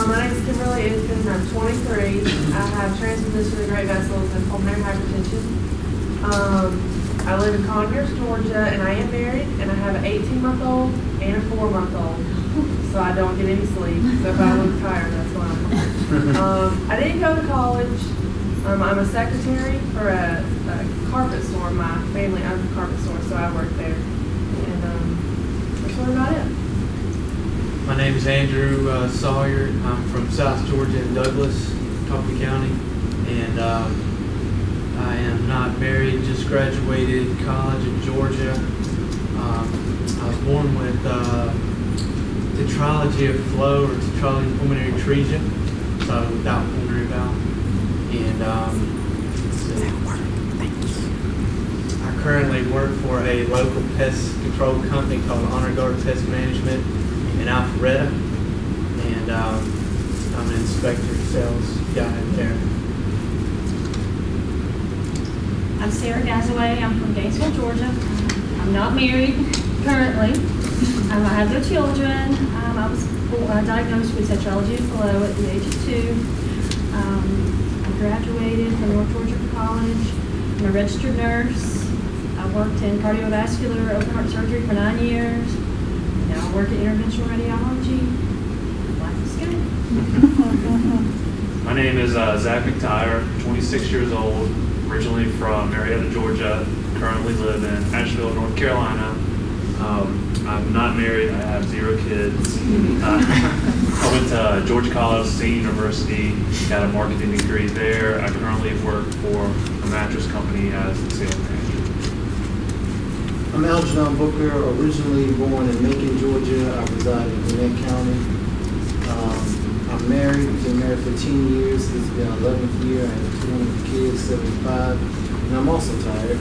My name is Kimberly Easton. I'm 23. I have transposition of great vessels and pulmonary hypertension. I live in Conyers, Georgia, and I am married, and I have an 18-month-old and a 4-month-old, so I don't get any sleep. So if I look tired, that's why. I didn't go to college. I'm a secretary for a carpet store. My family owns a carpet store, so I work there. And that's really about it. My name is Andrew Sawyer. I'm from South Georgia in Douglas, Coffee County, and I am not married, just graduated college in Georgia. I was born with tetralogy of flow or tetralogy pulmonary atresia, so without pulmonary valve. And I currently work for a local pest control company called Honor Guard Pest Management in Alpharetta, and I'm an inspector sales guy there. I'm Sarah Gazaway. I'm from Gainesville, Georgia. I'm not married currently. I have no children. I was diagnosed with tetralogy of flow at the age of 2. I graduated from North Georgia College. I'm a registered nurse. I worked in cardiovascular open heart surgery for 9 years. Now I work in interventional radiology. Life is good. My name is Zach McTire, 26 years old, originally from Marietta, Georgia, currently live in Asheville, North Carolina. I'm not married, I have 0 kids. I went to Georgia Colorado State University, got a marketing degree there. I currently work for a mattress company as a sales manager. I'm Algernon Booker, originally born in Macon, Georgia. I reside in Gwinnett County. I'm married, been married for 10 years. This has been 11th year. I have 2 wonderful kids, 75, and I'm also tired.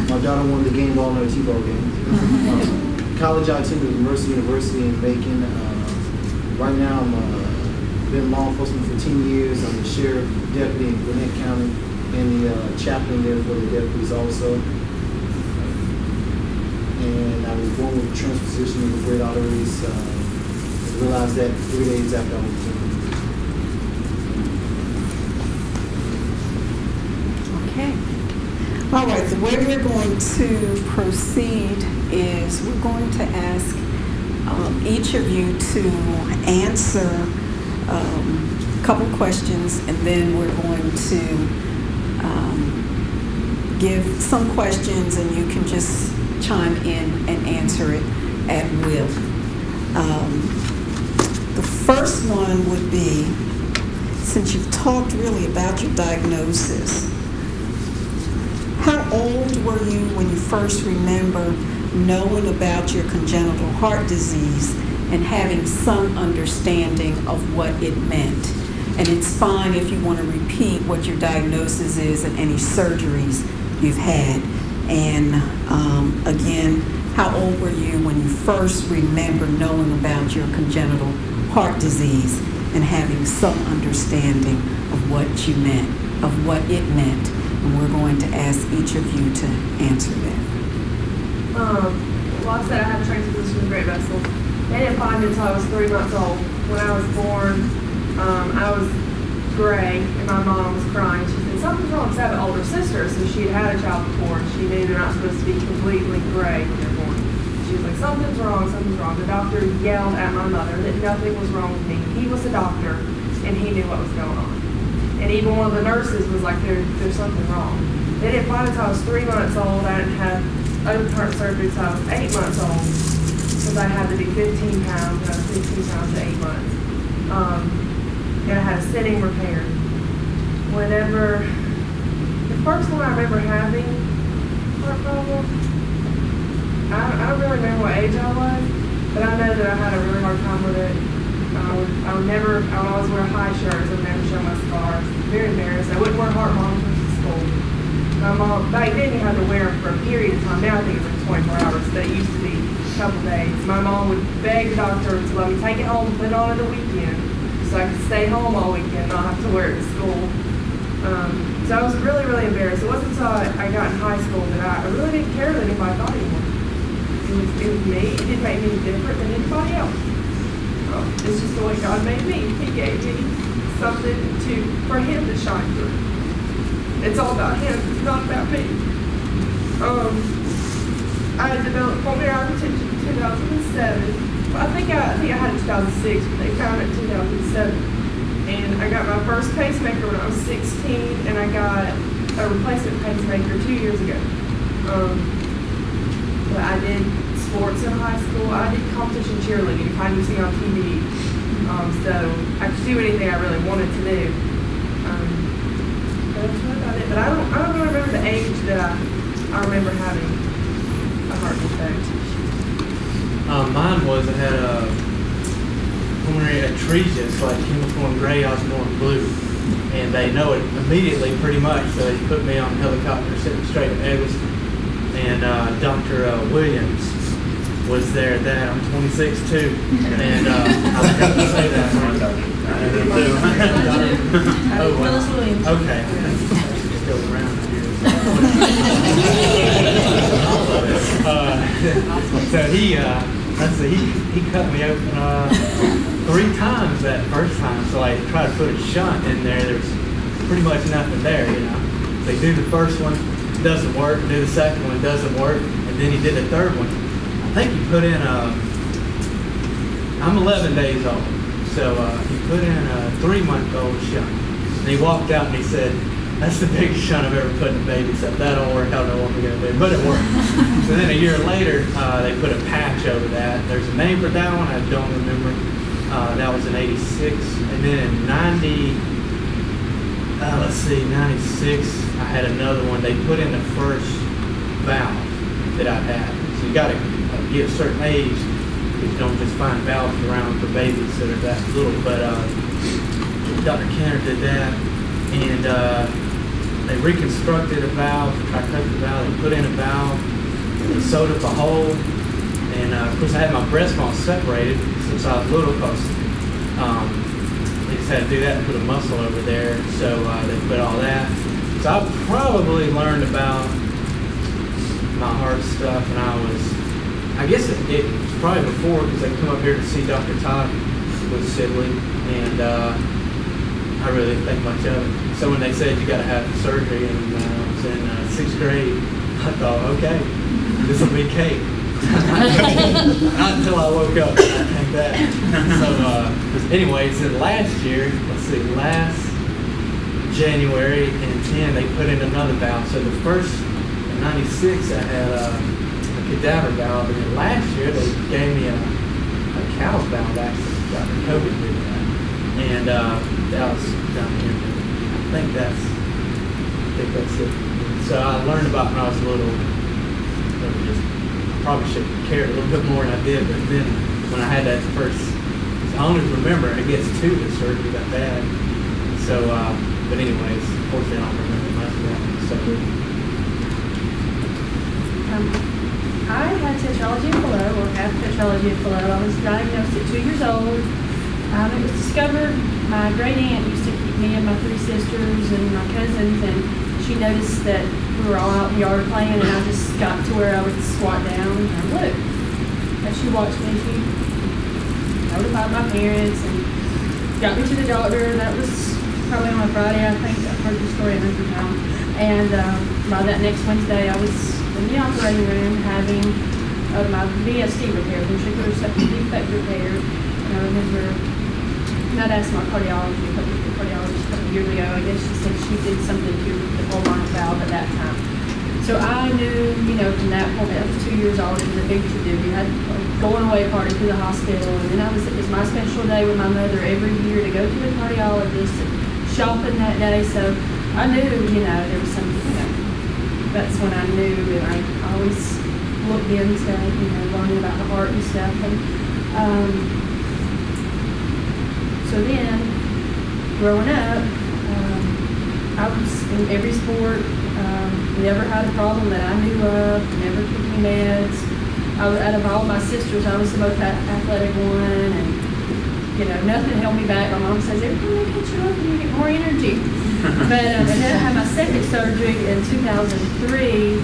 My daughter won the game ball in her T-ball game. College, I attended Mercer University in Macon. Right now, I'm been law enforcement for 10 years. I'm the sheriff deputy in Gwinnett County and the chaplain there for the deputies also. And I was born with transposition of the great arteries. I realized that 3 days after I was born. Okay. All right, the way we're going to proceed is we're going to ask each of you to answer a couple questions, and then we're going to give some questions, and you can just chime in and answer it at will. The first one would be, since you've talked really about your diagnosis, how old were you when you first remember knowing about your congenital heart disease and having some understanding of what it meant? And it's fine if you want to repeat what your diagnosis is and any surgeries you've had. And again, how old were you when you first remember knowing about your congenital heart disease and having some understanding of what you meant, of what it meant? And we're going to ask each of you to answer that. Well, I said I had transposition of great vessels. They didn't find it until I was 3 months old. When I was born, I was gray, and my mom was crying. She said, something's wrong, because I have an older sister, so she had a child before, and she knew they're not supposed to be completely gray when they're born. She was like, something's wrong, something's wrong. The doctor yelled at my mother that nothing was wrong with me. He was a doctor, and he knew what was going on. And even one of the nurses was like, there's something wrong. They didn't find it until I was 3 months old. I didn't have open heart surgery until I was 8 months old, because I had to be 15 pounds, and I was 15 pounds at 8 months. And I had a sitting repair. The first one I remember having heart problem, I don't really remember what age I was, but I know that I had a really hard time with it. I would always wear high shirts. I would never show my scars. Very embarrassed. I wouldn't wear heart monitors to school. My mom, back then you had to wear them for a period of time. Now I think it's like 24 hours, but it used to be a couple days. My mom would beg the doctor to let me take it home and put it on at the weekend, so I could stay home all weekend and not have to wear it to school. So I was really, really embarrassed. It wasn't until I got in high school that I really didn't care that anybody thought anymore. It was me. It didn't make me any different than anybody else. about. It's just the way God made me. He gave me something for Him to shine through. It's all about Him. It's not about me. I developed pulmonary hypertension in 2007. I think I had it in 2006, but they found it in 2007. And I got my first pacemaker when I was 16, and I got a replacement pacemaker 2 years ago. But I did sports in high school. I did competition cheerleading, kind of see on TV. So I could do anything I really wanted to do. But that's about it. But I don't really remember the age that I remember having a heart defect. Mine was, I had a pulmonary atresia, it's like uniform gray, Osborne blue. And they know it immediately pretty much, so they put me on a helicopter sitting straight at Evanston. And Dr. Williams was there at that. I'm 26 too. And I was going to say that. Oh, Willis Williams. Okay. Just go around here. So he cut me open 3 times that first time. So I tried to put a shunt in there. There's pretty much nothing there, you know. They do the first one, doesn't work. Do the second one, doesn't work. And then he did the third one. I think he put in I'm 11 days old. So he put in a 3-month-old shunt. And he walked out and he said, "That's the biggest shunt I've ever put in a baby, so if that don't work, I don't know what we're going to do." But it worked. So then a year later, they put a patch over that. There's a name for that one, I don't remember. That was in 86. And then in 96, I had another one. They put in the first valve that I had. So you got to get a certain age. You don't just find valves around for babies that are that little. But Dr. Kenner did that. And they reconstructed a valve, tricuspid valve. They put in a valve. They sewed up a hole. And of course, I had my breast bone separated since I was little because they just had to do that and put a muscle over there. So they put all that. So I probably learned about my heart stuff, and I guess it was probably before because I come up here to see Dr. Todd with Sidley, and I really didn't think much of it. So when they said you got to have surgery, and I was in 6th grade, I thought, okay, this will be cake. Not until I woke up. I think that. So, anyways, then last year, last January in 10, they put in another valve. So the first in 96, I had a cadaver valve, and then last year they gave me a cow's valve. Actually, Dr. COVID did that, and that was down here. I think that's it. So I learned about when I was little. Probably should have cared a little bit more than I did, but then when I had that first, I only remember, I guess, 2 the surgery got bad. So, but anyways, unfortunately I don't remember much of that. So, I had tetralogy of Fallot, or have tetralogy of Fallot. I was diagnosed at 2 years old. It was discovered, my great aunt used to keep me and my 3 sisters and my cousins, and she noticed that we were all out in the yard playing, and I just got to where I would squat down and look. And she watched me. She notified my parents and got me to the doctor. That was probably on a Friday, I think. I've heard the story 100 times. And by that next Wednesday, I was in the operating room having my VSD repaired, ventricular septal defect repaired. And I remember I'd asked my cardiologist a couple years ago. I guess she said she did something to the pulmonary valve at that time. So I knew, from that point, I was 2 years old, it was a big to-do. We had a going away party to the hospital, and then it was my special day with my mother every year to go to the cardiologist and shopping that day. So I knew, there was something, that's when I knew, and I always looked into, learning about the heart and stuff. And so then, growing up, I was in every sport, never had a problem that I knew of, never took any meds. Out of all my sisters, I was the most athletic one, and nothing held me back. My mom says, everything will catch you up and you get more energy. But and then I had my second surgery in 2003,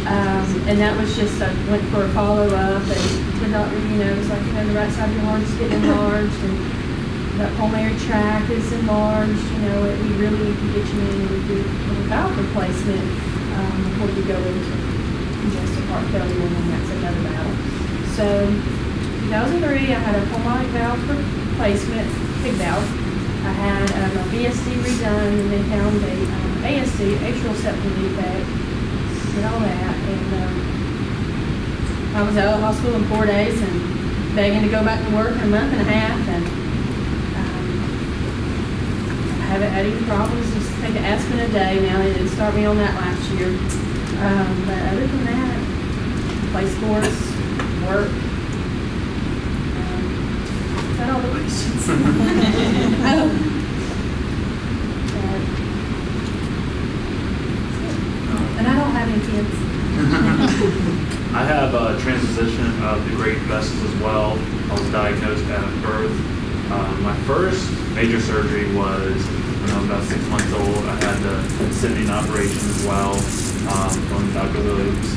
And that was just, I went for a follow-up, and the doctor, was like, the right side of your heart is getting enlarged, and that pulmonary tract is enlarged, we really need to get you in and do a valve replacement before you go into congestive heart failure, and then that's another battle. So, 2003, I had a pulmonic valve replacement, big valve. I had my VSD redone, and then found a ASD, atrial septal defect, did all that, and I was out of the hospital in 4 days and begging to go back to work in a month and a half, and I haven't had any problems. Just take an aspirin a day now. They didn't start me on that last year. But other than that, play sports, work. Is that all the questions? And I don't have any kids. I have a transposition of the great vessels as well. I was diagnosed at birth. My first major surgery was when I was about 6 months old. I had the sending operation as well from Dr. Williams,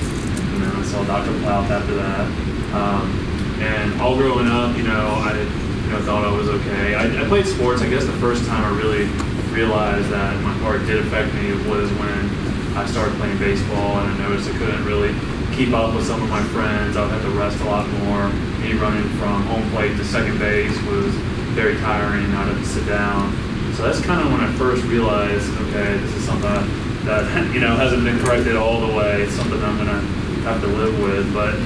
and then I saw Dr. Plouth after that. And all growing up, I thought I was okay. I played sports. I guess the first time I really realized that my heart did affect me was when I started playing baseball, and I noticed I couldn't really keep up with some of my friends. I would have to rest a lot more. Me running from home plate to second base was very tiring. I'd have to sit down. So that's kind of when I first realized, okay, this is something that hasn't been corrected all the way. It's something I'm gonna have to live with. But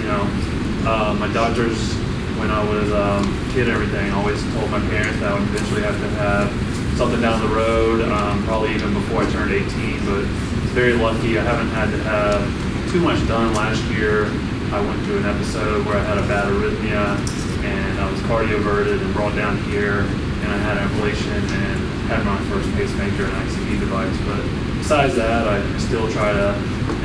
my doctors, when I was a kid and everything, always told my parents that I would eventually have to have something down the road, probably even before I turned 18. But very lucky. I haven't had to have too much done. Last year, I went through an episode where I had a bad arrhythmia, and I was cardioverted and brought down here, and I had an ablation and had my first pacemaker and ICD device. But besides that, I still try to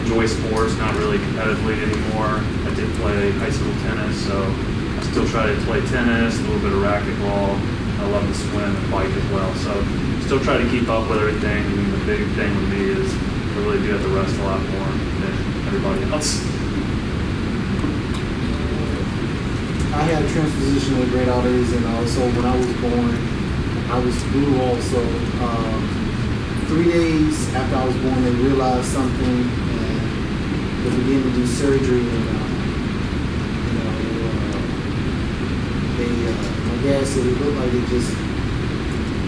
enjoy sports, not really competitively anymore. I did play high school tennis, so I still try to play tennis, a little bit of racquetball. I love to swim and bike as well. So still try to keep up with everything. I mean, the big thing with me is I really do have to rest a lot more than everybody else. I had a transposition of great arteries, and also when I was born, I was blue also. 3 days after I was born, they realized something, and they began to do surgery, and my dad said it looked like they just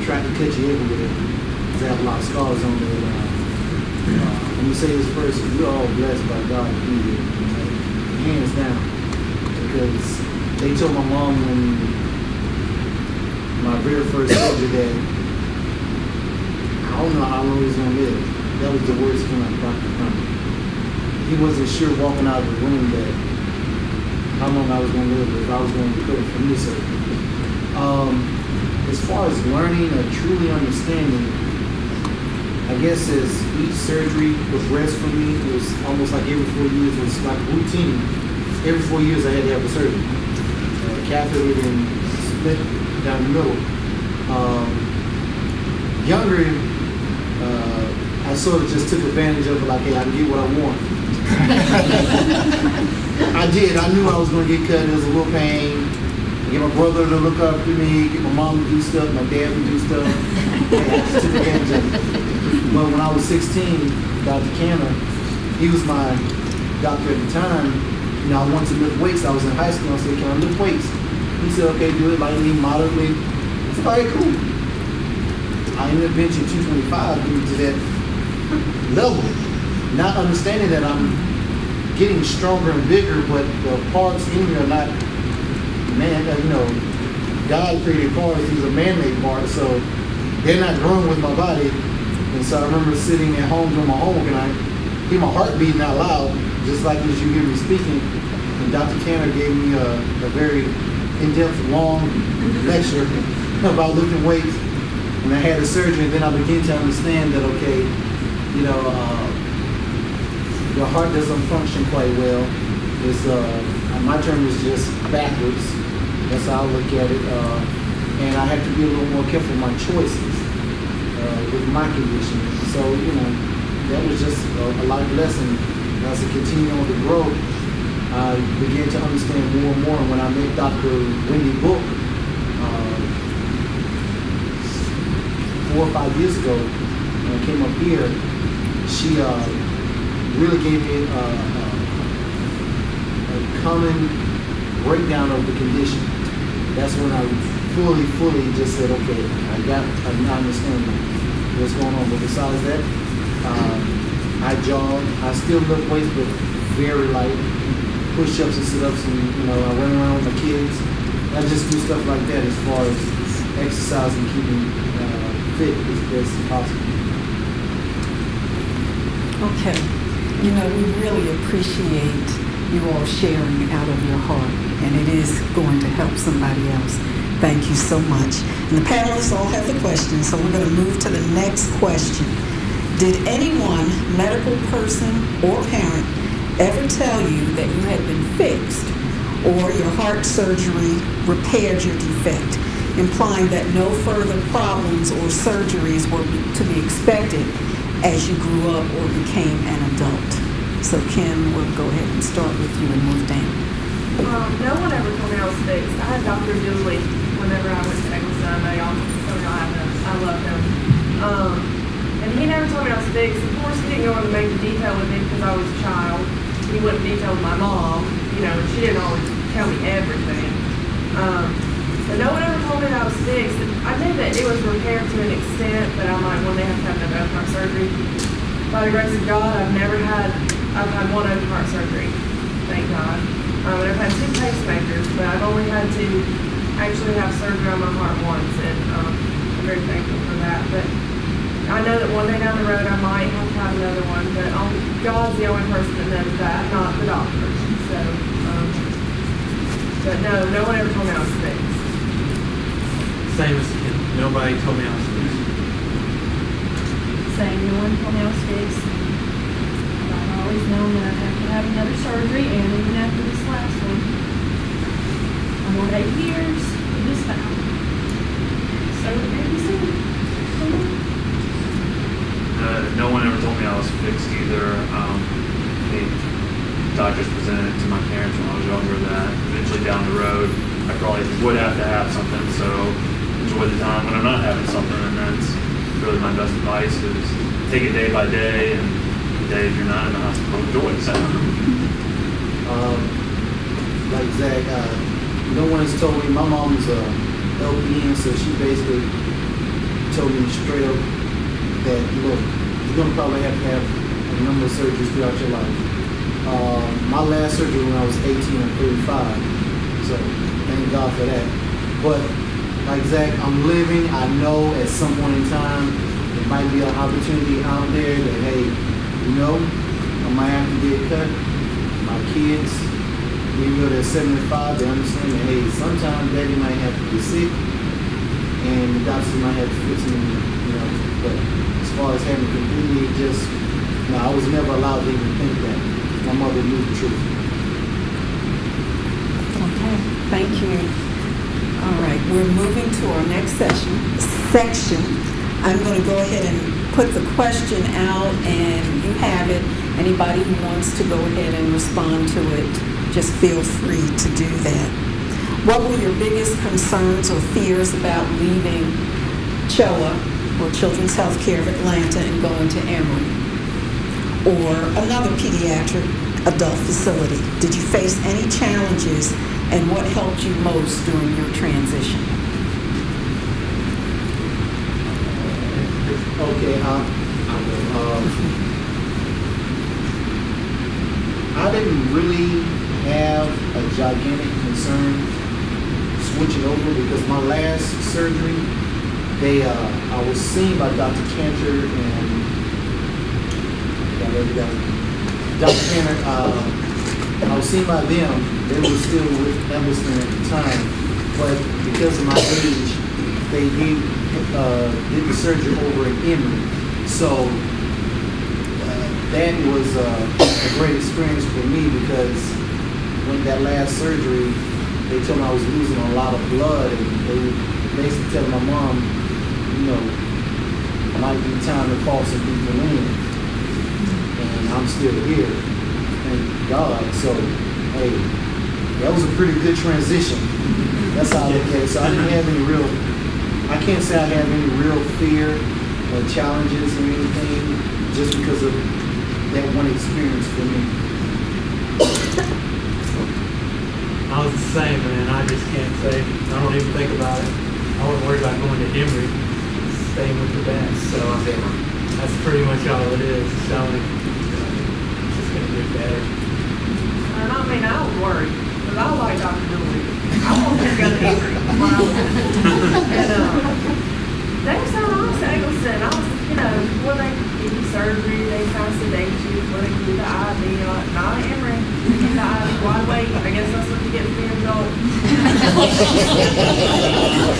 tried to cut you everywhere. They have a lot of scars on it. Let me say this first: we're all blessed by God, period, hands down, because they told my mom when my very first surgery that I don't know how long he was gonna live. That was the worst thing about Dr. Crump. He wasn't sure walking out of the room that how long I was gonna live, if I was gonna recover from this surgery. As far as learning or truly understanding, I guess as each surgery progressed for me, it was almost like every 4 years, it was like routine. Every 4 years I had to have a surgery. Catheter and split down the middle. Younger, I sort of just took advantage of it, like, hey, I can get what I want. I did. I knew I was going to get cut. There was a little pain. Get my brother to look up to me, get my mom to do stuff, my dad to do stuff. I just took advantage of it. But when I was 16, Dr. Canner, he was my doctor at the time. I wanted to lift weights. I was in high school. I said, can I lift weights? He said, okay, do it lightly, moderately. I said, all right, cool. I ended up benching 225 due to that level. Not understanding that I'm getting stronger and bigger, but the parts in me are not God created parts. These are man-made parts, so they're not growing with my body. And so I remember sitting at home doing my homework, and I hear my heart beating out loud, just like as you hear me speaking. And Dr. Canner gave me a very in-depth, long lecture about lifting weights. And I had a surgery, and then I began to understand that, okay, your heart doesn't function quite well. It's my term is just backwards. That's how I look at it. And I have to be a little more careful with my choices with my condition. So, that was just a life lesson as I continued on to grow, I began to understand more and more. And when I met Dr. Wendy Book 4 or 5 years ago, when I came up here, she really gave me a common breakdown of the condition. That's when I fully just said, okay, I understand what's going on. But besides that, I jog. I still lift weights, but very light. Push-ups and sit-ups, and I run around with my kids. I just do stuff like that as far as exercise and keeping fit as best as possible. Okay. We really appreciate you all sharing out of your heart, and it is going to help somebody else. Thank you so much. And the panelists all have the questions, so we're going to move to the next question. Did anyone, medical person or parent, ever tell you that you had been fixed or your heart surgery repaired your defect, implying that no further problems or surgeries were to be expected as you grew up or became an adult? So Kim, we'll go ahead and start with you and move down. No one ever told me I was fixed. I had Dr. Dooley whenever I went to Eccleston. They all told me I love him. And he never told me I was fixed. Of course, he didn't go into major detail with me because I was a child. He went in detail with my mom, and she didn't always tell me everything. But no one ever told me that I was fixed. I knew that it was repaired to an extent that I might one day have to have another open heart surgery. By the grace of God, I've had one open heart surgery, thank God. And I've had 2 pacemakers, but I've only had to actually have surgery on my heart once, and I'm very thankful for that. But I know that one day down the road I might have to have another one, but God's the only person that knows that, not the doctors. So, but no one ever told me I was fixed. Same as Kim. Nobody told me I was fixed. Same, no one told me I was fixed. I've always known that I'd have to have another surgery, and even after this last one, I'm on 8 years in this bout. So maybe soon. No one ever told me I was fixed either. The doctors presented it to my parents when I was younger that eventually down the road I probably would have to have something, so enjoy the time when I'm not having something, and that's really my best advice is take it day by day, and the days you're not in the hospital, enjoy it. So. Like Zach, no one has told me. My mom's a LPN, so she basically told me straight up that, look, you're going to probably have to have a number of surgeries throughout your life. My last surgery when I was 18 and 35, so thank God for that. But like Zach, I'm living. I know at some point in time there might be an opportunity out there that, hey, I might have to get cut. My kids, even though they're 75, they understand that, hey, sometimes daddy might have to be sick and the doctors might have to fix him, but as far as having completely I was never allowed to even think that. My mother knew the truth. Okay, thank you. All right, we're moving to our next section. I'm going to go ahead and put the question out, and you have it. Anybody who wants to go ahead and respond to it, just feel free to do that. What were your biggest concerns or fears about leaving CHOA, or Children's Healthcare of Atlanta, and going to Emory or another pediatric adult facility? Did you face any challenges, and what helped you most during your transition? Okay, I didn't really have a gigantic concern switching over because my last surgery, I was seen by Dr. Cantor and Dr. Cantor. I was seen by them. They were still with Emerson at the time, but because of my age, they did the surgery over in Emory. So that was a great experience for me because when that last surgery, they told me I was losing a lot of blood, and they were basically telling my mom, it might be time to call some people in, and I'm still here. thank God. So, hey, that was a pretty good transition. That's how I look at it. So I didn't have any real, I can't say I have any real fear or challenges or anything just because of that one experience for me. I was the same, man. I just can't say. I don't even think about it. I wasn't worried about going to Emory, staying with the best. So that's pretty much all it is. It's telling it's just going to get better. And I mean, I was worried, because I like Dr. Dooley. I wanted to go to Emory when I was and they were so nice at Eggleston. I was, when they give you surgery, they kind of sedate you, when they give you the IV, like, not at Emory. They give you the IV wide awake. I guess that's what you get from being adult.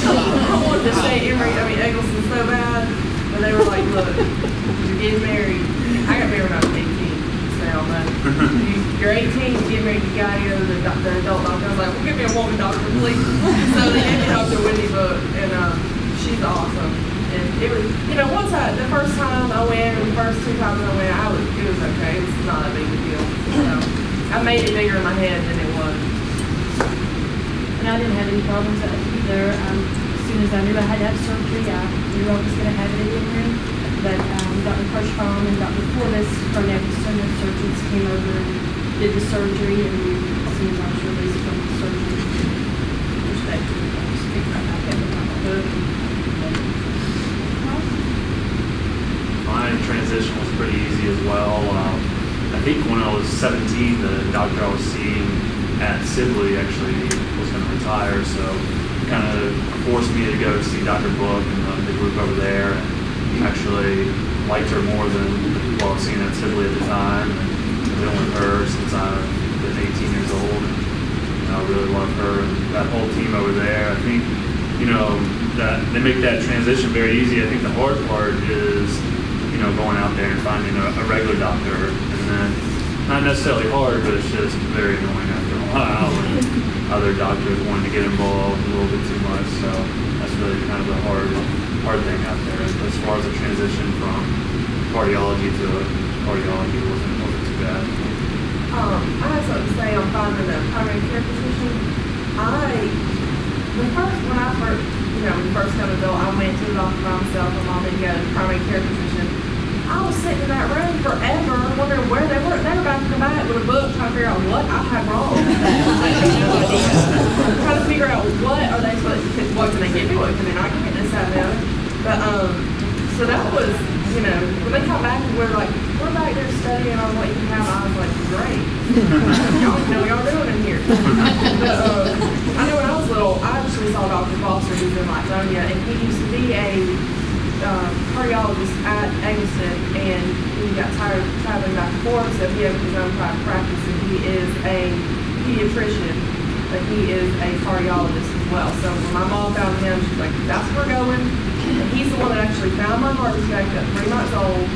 I wanted to stay at Emory, Eggleston so bad, but they were like, look, you're getting married. I got married when I was 18. But you're 18, you get married, you gotta go to the adult doctor. I was like, well, give me a woman doctor, please. So they gave me Dr. Wendy Book, and she's awesome. And it was, the first time I went, or the first 2 times I went, it was okay. It's not a big deal. So I made it bigger in my head than it was. And I didn't have any problems either. As soon as I knew I had to have surgery, I knew I was going to have it in Emory. But Dr. Kirschbaum and Dr. Portis from Eggleston, the surgeons came over and did the surgery, and as soon as I was released from the surgery, I just picked right back up with my book. My transition was pretty easy as well. I think when I was 17, the doctor I was seeing at Sibley actually was going to retire, so it kind of forced me to go see Dr. Book and the group over there. And actually liked her more than the people I was seeing at Sibley at the time. And I've been with her since I've been 18 years old. And I really love her and that whole team over there. I think, that they make that transition very easy. I think the hard part is, going out there and finding a regular doctor. And then, not necessarily hard, but it's just very annoying after a while. And other doctors wanting to get involved a little bit too much. So that's really kind of the hard thing out there. As far as the transition from cardiology to cardiology wasn't too bad. I have something to say on finding a primary care physician. When I first got adult, I went to the doctor by myself. My mom didn't go to the primary care physician. I was sitting in that room forever, wondering where they were. They were about to come back with a book, trying to figure out what I had wrong. I had no idea. Trying to figure out what are they supposed to, what can they give me, what can they not give me, this, that, and the other. But so that was, when they come back and we're like, we're back there studying on what you can have, I was like, great. Y'all know what y'all doing in here. But I know when I was little, I actually saw Dr. Foster, who's in Lithonia, and he used to be a cardiologist at Eggleston, and he got tired of traveling back and forth, so he opened his own private practice, and he is a pediatrician, but he is a cardiologist as well. So when my mom found him, she's like, that's where we're going. And he's the one that actually found my heart defect at 3 months old.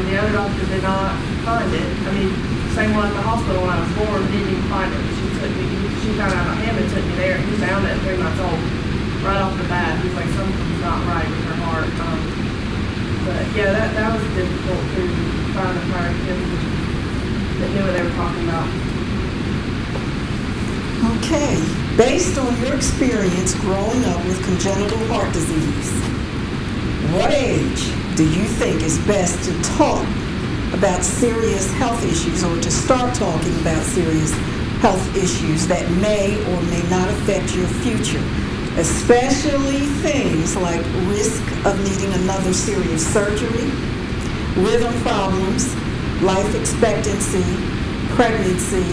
The other doctor did not find it. Same one at the hospital when I was born, didn't even find it. She found out about him and took me there, and he found it at 3 months old. Right off the bat, he's like, something's not right with her heart. But yeah, that was difficult to find a primary care physician that knew what they were talking about. Okay, based on your experience growing up with congenital heart disease, what age do you think is best to talk about serious health issues, or to start talking about serious health issues that may or may not affect your future? Especially things like risk of needing another serious surgery, rhythm problems, life expectancy, pregnancy,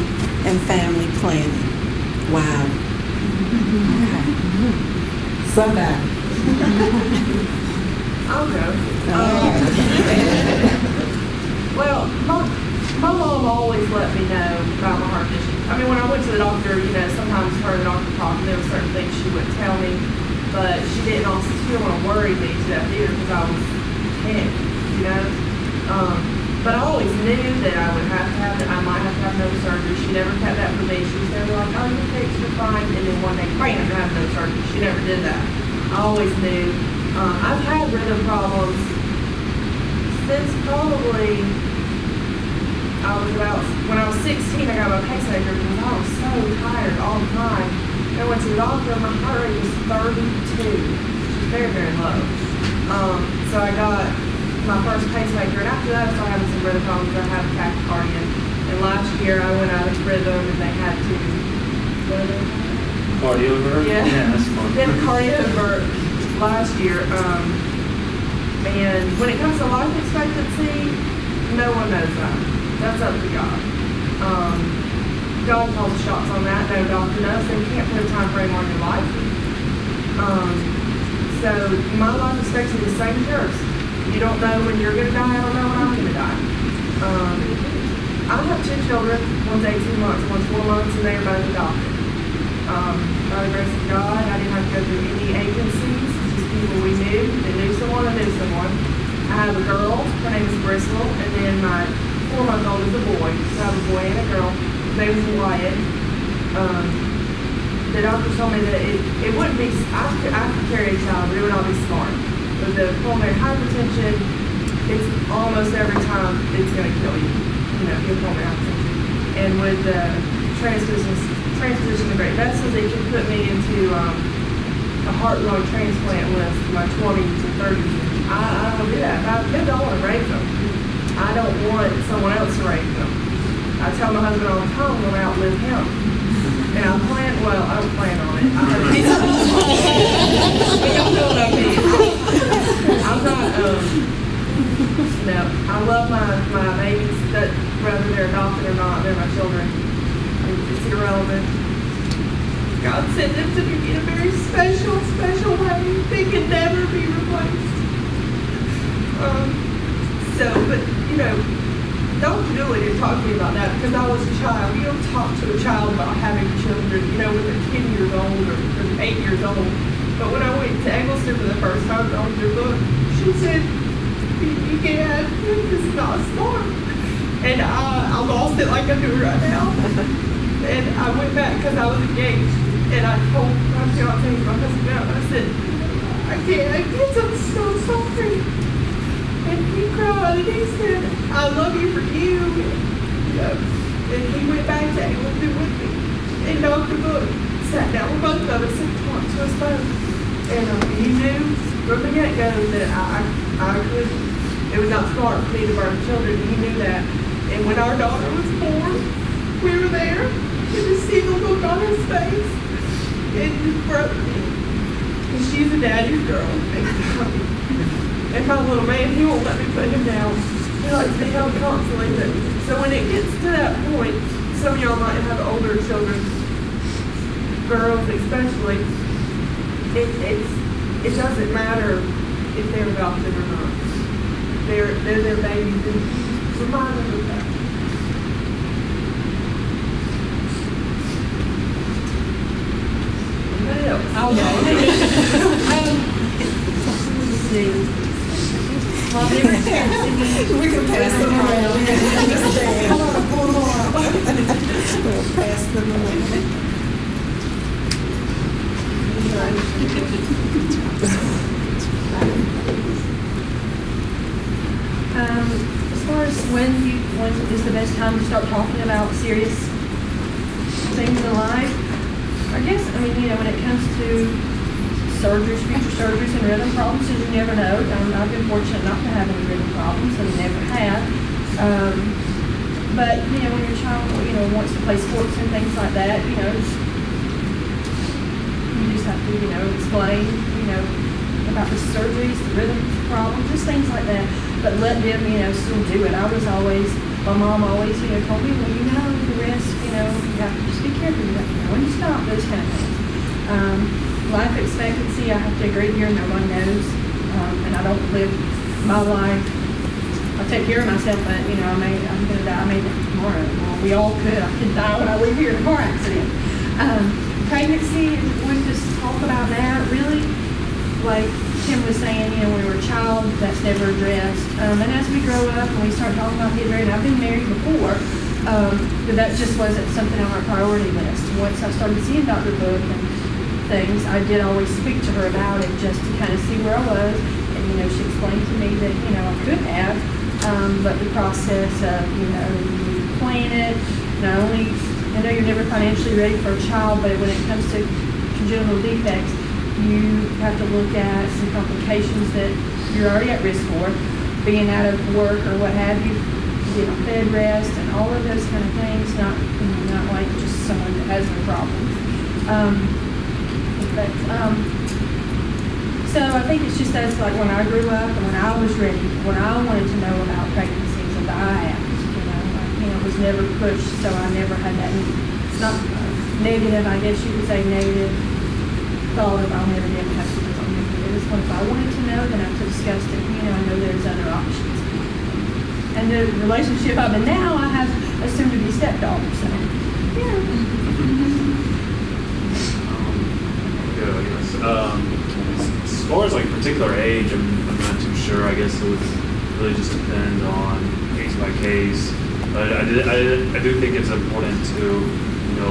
and family planning. Wow. Okay. Somebody. I'll go. Well, my mom always let me know about my heart issues. When I went to the doctor, sometimes her and the doctor talked, and there were certain things she wouldn't tell me, but she didn't want to worry me to death either because I was 10, But I always knew that I would have to have, I might have to have no surgery. She never kept that from me. She was never like, oh, your cakes are fine, and then one day, bam, I have no surgery. She never did that. I always knew. I've had rhythm problems since probably when I was 16, I got my pacemaker because I was so tired all the time. And I went to the doctor, my heart rate was 32, which is very, very low. So I got my first pacemaker, and after that I started having some rhythm problems. I had a tachycardia. And last year I went out of rhythm and they had to, Cardio over? Yeah. Yeah, that's fun. They had a cardio over last year. And when it comes to life expectancy, no one knows that. That's up to God. God calls the shots on that. No doctor knows. They can't put a time frame on your life. So my life expectancy is the same as yours. You don't know when you're going to die. I don't know when I'm going to die. I have 2 children. One's 18 months, one's 4 months, and they're both adopted. By the grace of God, I didn't have to go through any agencies. Just people we knew. They knew someone that knew someone. I have a girl. Her name is Bristol, and then my 4-month-old is a boy. So I have a boy and a girl. His name is Wyatt. The doctor told me that it wouldn't be, I could carry a child, but it would not be smart. With the pulmonary hypertension, it's almost every time it's going to kill you. You know, your pulmonary hypertension. And with the transposition of great vessels, it could put me into a heart-lung transplant list in my 20s and 30s. I don't do that. I don't want to raise them. I don't want someone else to raise them. I tell my husband all the time I'm going to outlive him. And I don't plan on it. Y'all know what I mean. I'm not, no, I love my babies, that whether they're adopted or not, they're my children. It's irrelevant. God sent them to me in a very special, special way. They can never be replaced. But, you know, Dr. Dooley didn't talk to me about that because I was a child. You don't talk to a child about having children, you know, when they're 10 years old or 8 years old. But when I went to Eggleston for the first time, Dr. Book, she said, you can't, this is not smart. And I lost it like I do right now. And I went back because I was engaged. And I told my fiance, my husband, I said, I guess I'm so sorry. And he cried and he said, I love you for you. And he went back to England with me. And Dr. Book sat down with both of us and talked to us both. And he knew from the get-go that I could, it was not smart for me to birth children. He knew that. And when our daughter was born, we were there and to see the look on his face, it just broke me. And she's a daddy's girl. And my little man, he won't let me put him down. He likes to be held constantly. But, so when it gets to that point, some of y'all might have older children, girls especially, it doesn't matter if they're adopted or not. They're their babies, and remind them of that. What else? Let's see. Well, they were experiencing We can pass them around. We can understand. We'll pass them around. As far as when is the best time to start talking about serious things in life, I guess, when it comes to surgeries, future surgeries and rhythm problems, you never know. I've been fortunate not to have any rhythm problems and never have. But, when your child, wants to play sports and things like that, you just have to, explain, about the surgeries, the rhythm problems, just things like that. But let them, still do it. My mom always, told me, well, the risk, you have to just be careful. You have to know when you stop, those kind of things. Life expectancy, I have to agree here, no one knows. And I don't live my life. I take care of myself, but, I'm going to die. I may die tomorrow. Well, we all could. I could die when I leave here in a car accident. Pregnancy, we just talk about that, really. Like Tim was saying, when we were a child, that's never addressed. And as we grow up and we start talking about getting married, I've been married before, but that just wasn't something on our priority list. Once I started seeing Dr. Book and things, I did always speak to her about it just to kind of see where I was. And, she explained to me that, I could have, but the process of, you plan it. Not only, I know you're never financially ready for a child, but when it comes to congenital defects, you have to look at some complications that you're already at risk for, being out of work or what have you, getting on bed rest and all of those kind of things, not like just someone that has no problem. So I think it's just that's like when I grew up and when I was ready, when I wanted to know about pregnancies and the IAPs, it was never pushed, so I never had that, it's not negative, I guess you could say negative thought of I'll never get tested because I'm going to do this one. If I wanted to know, then I could discuss it. I know there's other options. And the relationship I'm in now, I have assumed to be stepdaughter, so, yeah. As far as like particular age, I'm not too sure. I guess it would really just depend on case by case. But I do think it's important to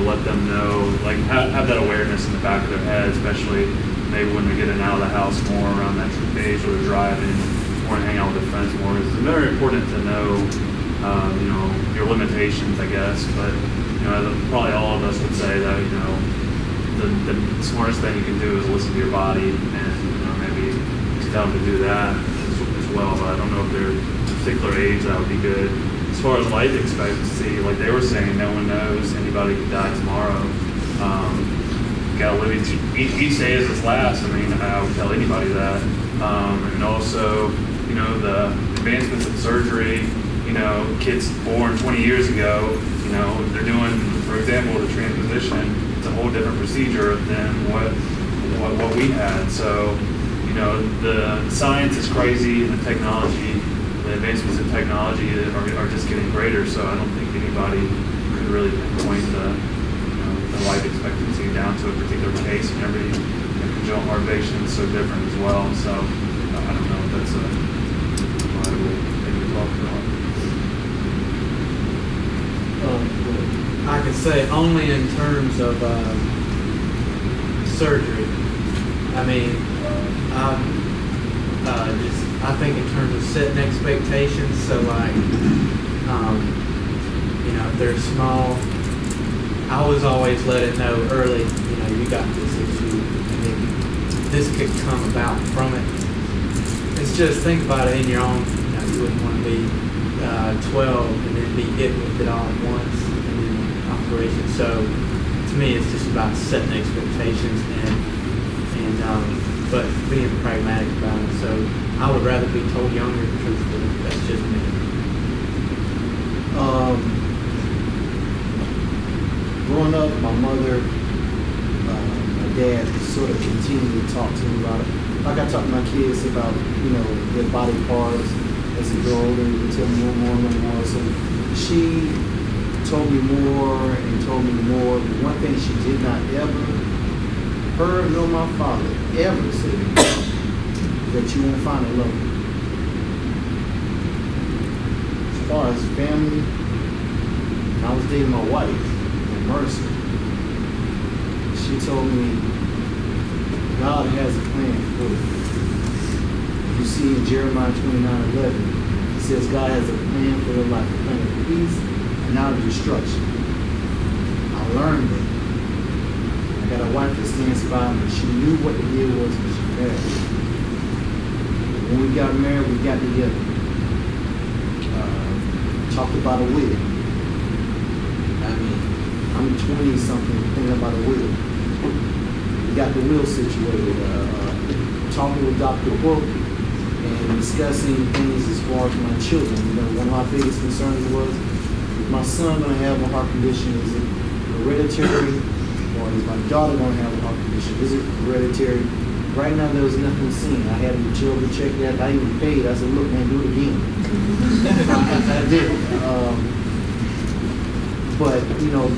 let them know, like have that awareness in the back of their head, especially maybe when they're getting out of the house more around that age or they're driving or hang out with their friends more. It's very important to know, your limitations, I guess. But probably all of us would say that the smartest thing you can do is listen to your body and maybe tell them to do that as well. But I don't know if there's a particular age that would be good. As far as life expectancy, like they were saying, no one knows. Anybody could die tomorrow. Gotta live each day as its last. I mean, I would tell anybody that. And also, the advancements in surgery. Kids born 20 years ago, they're doing, for example, the transposition. It's a whole different procedure than what we had. So, the science is crazy, and the technology. The advancements in technology are just getting greater, so I don't think anybody could really pinpoint the life expectancy down to a particular case, and every congenital heart patient is so different as well. So I don't know if that's a viable thing to talk about. I could say only in terms of surgery. I mean, I think in terms of setting expectations, so like, if they're small, I was always let it know early, you got this issue, and then this could come about from it. It's just, think about it in your own, you wouldn't want to be 12 and then be hit with it all at once, and then operation. So, to me, it's just about setting expectations but being pragmatic about it. So I would rather be told younger, truthfully. That's just me. Growing up, my mother, my dad sort of continued to talk to me about it. Like I talk to my kids about, their body parts as they grow older. You can tell me more. So she told me more and told me more. But one thing she did not ever, her nor my father, ever said that you won't find a love. As far as family, I was dating my wife, Mercy. She told me God has a plan for you. You see in Jeremiah 29:11, it says God has a plan for your life, a plan of peace and not of destruction. I learned that. I got a wife that stands by me. She knew what the deal was when she married. When we got married, we got together. Talked about a will. I mean, I'm 20-something thinking about a will. We got the will situated. Talking with Dr. Brooke and discussing things as far as my children. One of my biggest concerns was, is my son going to have a heart condition? Is it hereditary? Or is my daughter going to have a heart condition? Is it hereditary? Right now, there was nothing seen. I had the children check that. I even paid. I said, look, man, do it again. I did. But,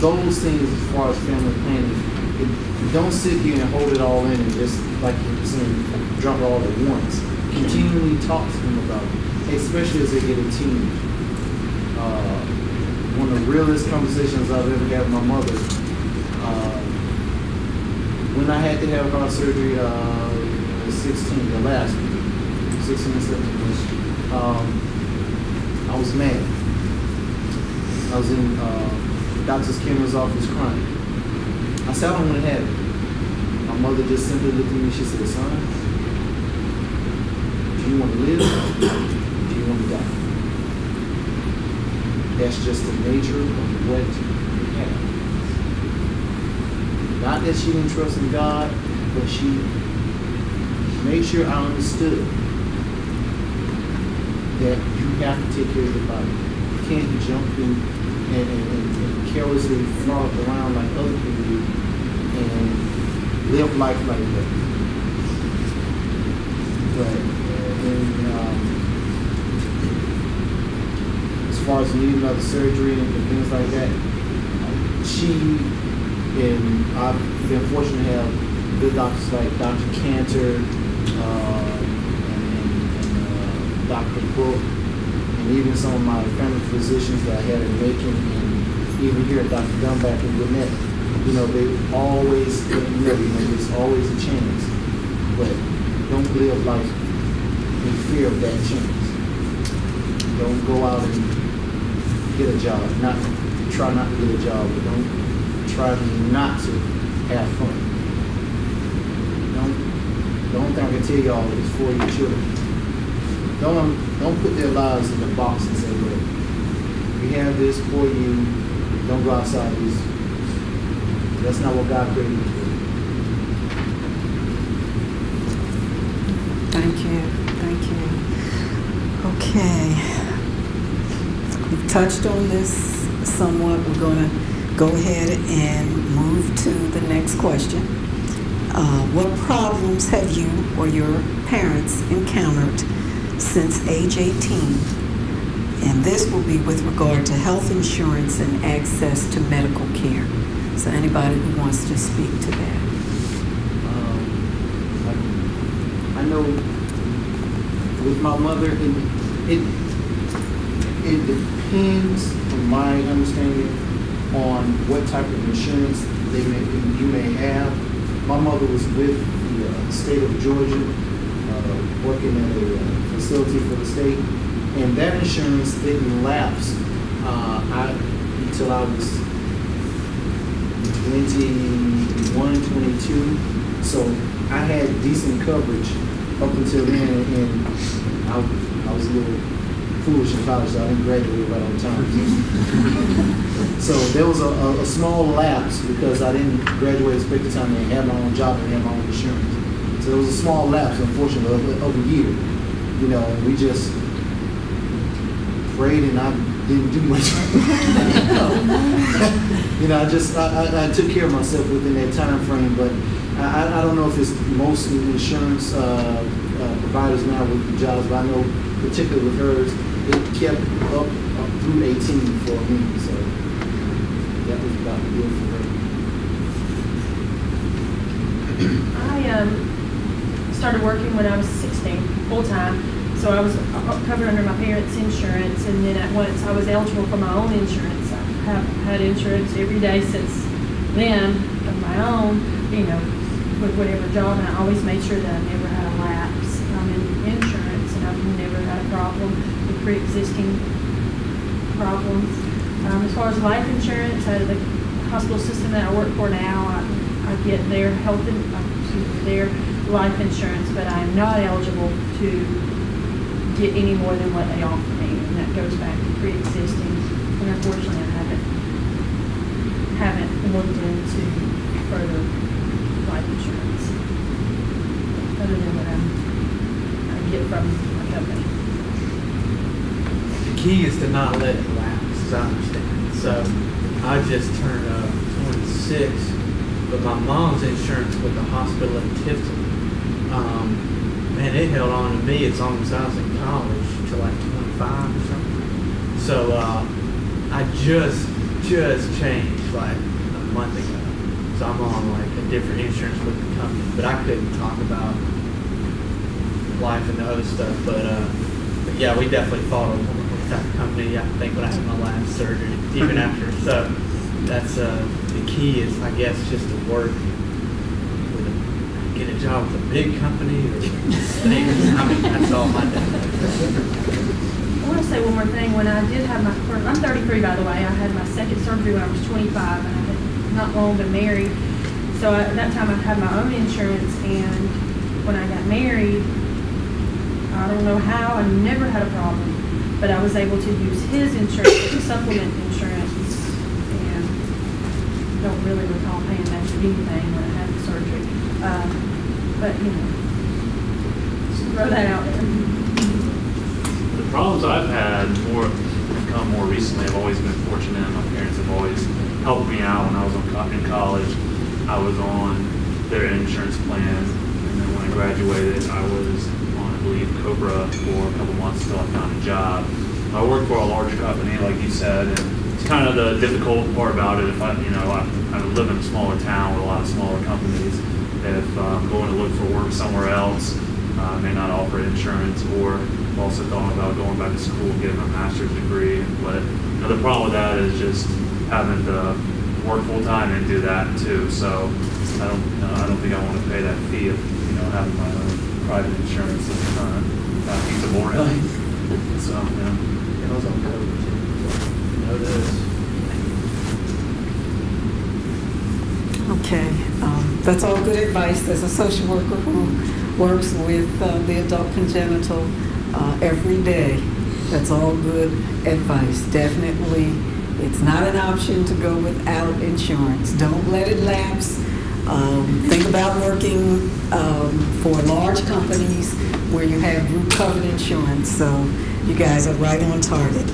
those things as far as family planning, don't sit here and hold it all in and just, like you're saying, drop it all at once. Continually talk to them about it, especially as they get a teen. One of the realest conversations I've ever had with my mother, when I had to have heart surgery, 16, the last one, 16 and 17, I was mad. I was in Dr. Skinner's office crying. I said, I don't want to have it. My mother just simply looked at me and she said, son, do you want to live or do you want to die? That's just the nature of what you have. Not that she didn't trust in God, but she made sure I understood that you have to take care of your body. You can't jump in and carelessly frolic around like other people do and live life like that. But as far as needing another surgery and things like that, I've been fortunate to have good doctors like Dr. Cantor and Dr. Book, and even some of my family physicians that I had in Macon, and even here at Dr. Dunback and Gwinnett. You know, they always let me know, there's always a chance, but don't live life in fear of that chance. Don't go out and get a job. Try not to get a job, but don't try not to have fun. The only thing I can tell y'all is for your children. Don't put their lives in a box and say, look, we have this for you, don't go outside these. That's not what God created you for. Thank you. Okay. We've touched on this somewhat. We're going to go ahead and move to the next question. What problems have you or your parents encountered since age 18? And this will be with regard to health insurance and access to medical care. So anybody who wants to speak to that. I know with my mother, it depends, from my understanding, on what type of insurance you may have. My mother was with the state of Georgia, working at a facility for the state, and that insurance didn't lapse until I was 21, 22. So I had decent coverage up until then, and I was a little foolish in college, so I didn't graduate right on time. So there was a small lapse because I didn't graduate at expected time and have my own job and have my own insurance. So there was a small lapse, unfortunately, of a year. You know, we just prayed and I didn't do much. You know, I took care of myself within that time frame, but I don't know if it's most insurance providers now with the jobs, but I know particularly with hers, it kept up through 18 for me, so that was about good for her. I started working when I was 16, full time. So I was covered under my parents' insurance, and then at once I was eligible for my own insurance. I have had insurance every day since then of my own, you know, with whatever job, and I always made sure that I never had a lapse in insurance, and I've never had a problem with pre-existing problems. As far as life insurance, out of the hospital system that I work for now, I get their their life insurance, but I am not eligible to get any more than what they offer me, and that goes back to pre-existing. And unfortunately, I haven't looked into further life insurance other than what I get from my company. The key is to not let it lapse, as I understand it. So I just turned 26, but my mom's insurance with the hospital in Tifton, man, it held on to me as long as I was in college to like 25 or something. So I just changed like a month ago. So I'm on like a different insurance with the company, but I couldn't talk about life and the other stuff. But yeah, we definitely followed with that company. I think when I had my last surgery, even after. So that's the key is, I guess, just to work with get a job with a big company or stay? I mean, that's all my dad knows. I want to say one more thing. When I did have my first, I'm 33 by the way. I had my second surgery when I was 25, and I had not long been married. So at that time, I had my own insurance, and when I got married, I don't know how, I never had a problem, but I was able to use his insurance to supplement insurance, and don't really recall paying much of anything when I had the surgery. But you know, just throw that out there. The problems I've had come more recently. I've always been fortunate. My parents have always helped me out. When I was in college, I was on their insurance plan, and then when I graduated, I was on, I believe, Cobra for a couple months until I found a job. I worked for a larger company, like you said, and it's kind of the difficult part about it. If I live in a smaller town with a lot of smaller companies. If I'm going to look for work somewhere else, I may not offer insurance, or I've also thought about going back to school and getting my master's degree. But the problem with that is just having to work full time and do that too. So I don't think I want to pay that fee of having my own private insurance. It's not feasible really. So yeah. It was on COVID too. So, know this. Okay, that's all good advice. There's a social worker who works with the adult congenital every day. That's all good advice. Definitely, it's not an option to go without insurance. Don't let it lapse. Think about working for large companies where you have group covered insurance. So you guys are right on target.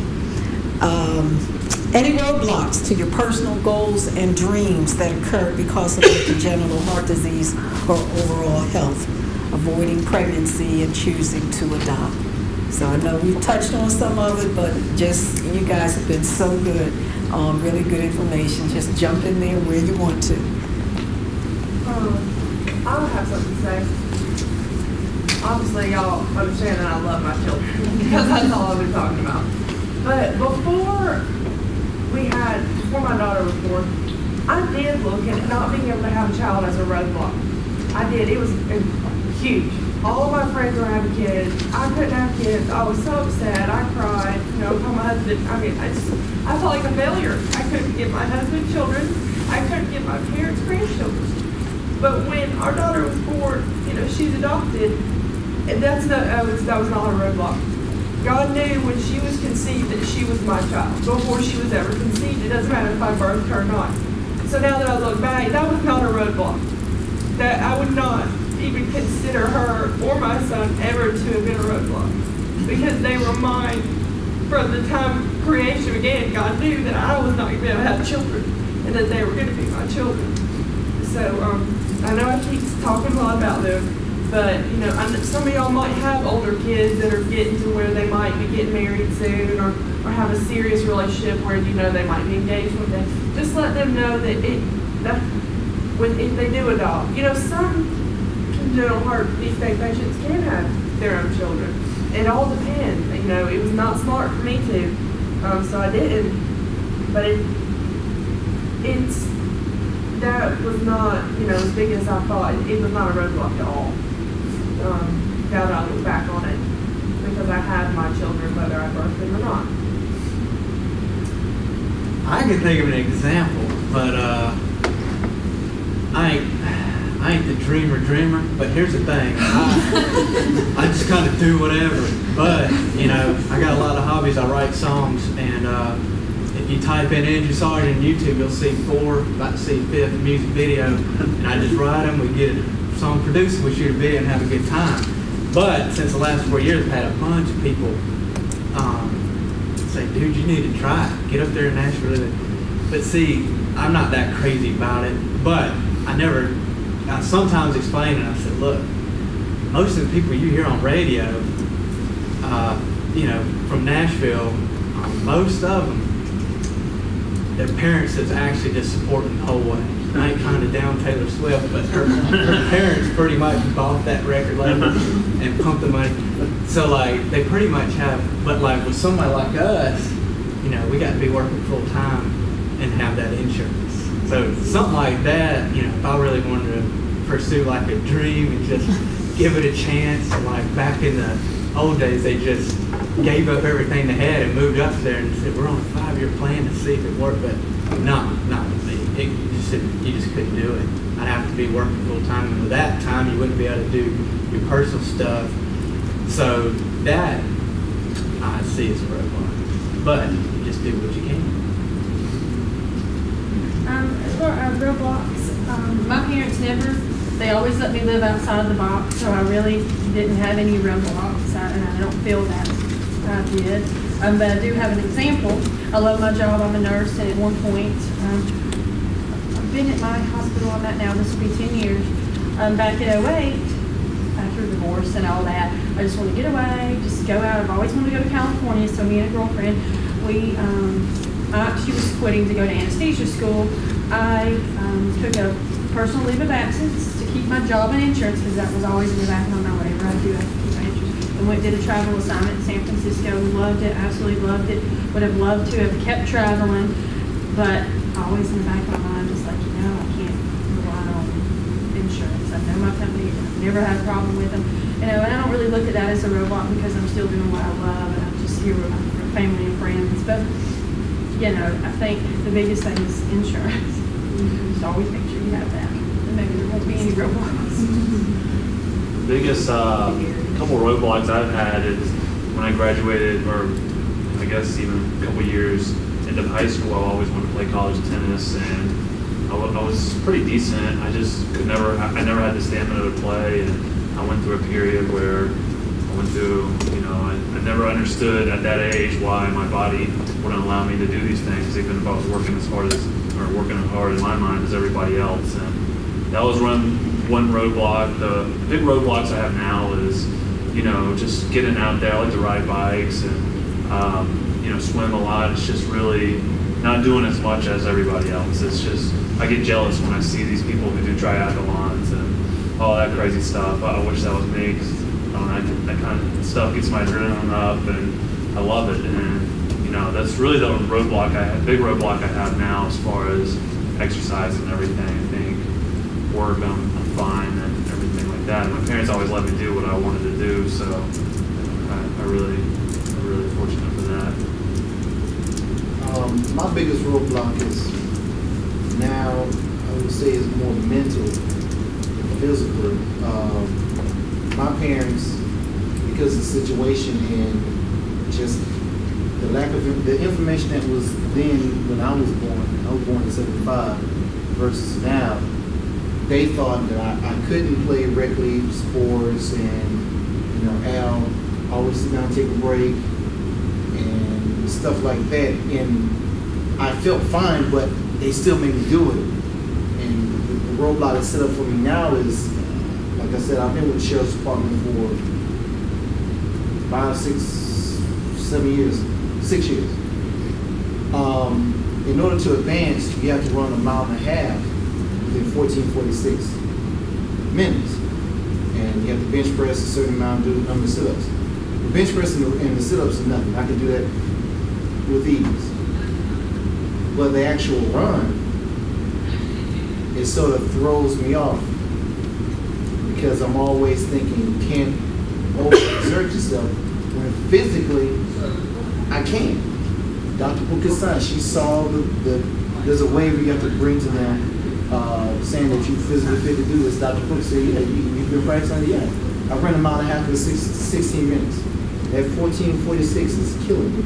Any roadblocks to your personal goals and dreams that occurred because of your congenital heart disease or overall health, avoiding pregnancy and choosing to adopt? So I know we've touched on some of it, but just you guys have been so good. Really good information. Just jump in there where you want to. I don't have something to say. Obviously, y'all understand that I love my children because that's all I've been talking about. But before my daughter was born, I did look at not being able to have a child as a roadblock. I did. It was huge. All of my friends were having kids. I couldn't have kids. I was so upset. I cried. Told my husband. I felt like a failure. I couldn't give my husband children. I couldn't give my parents grandchildren. But when our daughter was born, she's adopted, and that was not a roadblock. God knew when she was conceived that she was my child before she was ever conceived. It doesn't matter if I birthed her or not. So now that I look back, that was not a roadblock. That I would not even consider her or my son ever to have been a roadblock, because they were mine from the time creation began. God knew that I was not going to be able to have children, and that they were going to be my children. So I know I keep talking a lot about them, but some of y'all might have older kids that are getting to where they might be getting married soon, or have a serious relationship where they might be engaged with them. Just let them know that if they do adopt, some congenital heart defect patients can have their own children. It all depends. It was not smart for me to, so I didn't. But that was not as big as I thought. It was not a roadblock at all. Now that I look back on it, because I had my children whether I birthed them or not. I can think of an example, but I ain't the dreamer, but here's the thing. I just kind of do whatever. But, I got a lot of hobbies. I write songs, and if you type in Andrew Sawyer on YouTube, you'll see about to see 5th music video, and I just write them. We get a song produced, we shoot a video and have a good time. But since the last 4 years, I've had a bunch of people say, dude, you need to try it. Get up there in Nashville. But see, I'm not that crazy about it, but I sometimes explain it. I said, look, most of the people you hear on radio, from Nashville, most of them, their parents is actually just supporting the whole way. I ain't kind of down Taylor Swift, but her parents pretty much bought that record label and pumped the money. So they pretty much have, but with somebody like us, we got to be working full time and have that insurance. So something like that, if I really wanted to pursue like a dream and just give it a chance. Like back in the old days, they just gave up everything they had and moved up there and said, we're on a 5-year plan to see if it worked, but not with me. You just couldn't do it. I'd have to be working full time, and with that time, you wouldn't be able to do your personal stuff. So that I see as a roadblock, but you just do what you can. As far as roadblocks, my parents they always let me live outside the box, so I really didn't have any roadblocks, and I don't feel that I did. But I do have an example. I love my job. I'm a nurse, and at one point, I've been at my hospital I'm at now, this will be 10 years. Back in 2008, after divorce and all that, I just want to get away, just go out. I've always wanted to go to California, so me and a girlfriend, she was quitting to go to anesthesia school. I took a personal leave of absence to keep my job and insurance, because that was always in the back of my mind. Whatever I do, I have to keep my insurance. And did a travel assignment in San Francisco. Loved it, absolutely loved it. Would have loved to have kept traveling, but always in the back of my mind, just like, I can't rely on insurance. I know my company. I've never had a problem with them. And I don't really look at that as a roadblock, because I'm still doing what I love, and I'm just here with my family and friends. But I think the biggest thing is insurance. Just always make sure you have that, and maybe there won't be any roadblocks. The biggest couple roadblocks I've had is when I graduated, or I guess even a couple years into high school, I always wanted to play college tennis, and I was pretty decent. I just I never had the stamina to play, and I went through a period where I went through, I never understood at that age why my body wouldn't allow me to do these things, even if I was working as hard in my mind as everybody else. And that was one roadblock. The big roadblocks I have now is, just getting out there. I like to ride bikes and, swim a lot. It's just really not doing as much as everybody else. It's just, I get jealous when I see these people who do triathlons and all that crazy stuff. I wish that was me, because that kind of stuff gets my adrenaline up, and I love it. And that's really the big roadblock I have now as far as exercise and everything. I think work, I'm fine and everything like that. My parents always let me do what I wanted to do, so I'm really fortunate for that. My biggest roadblock is now, I would say, is more mental, physical. My parents, because of the situation and just the lack of the information that was then when I was born in 75 versus now, they thought that I couldn't play rec league sports, and Al always sit down and take a break and stuff like that. And I felt fine, but they still made me do it. And the roadblock that's set up for me now is, like I said, I've been with the Sheriff's Department for 5, 6, 7 years, 6 years. In order to advance, you have to run a mile and a half within 14:46 minutes. And you have to bench press a certain amount, do a number of sit-ups. The bench press and the sit-ups are nothing. I can do that with ease. But the actual run, it sort of throws me off, because I'm always thinking you can't overexert yourself when physically I can. Dr. Pukasan, she saw there's a waiver you have to bring to them saying that you physically fit to do this. Dr. Puka said, yeah, you've been practicing? Yeah. I ran a mile and a half in 16 minutes. That 14:46 is killing me.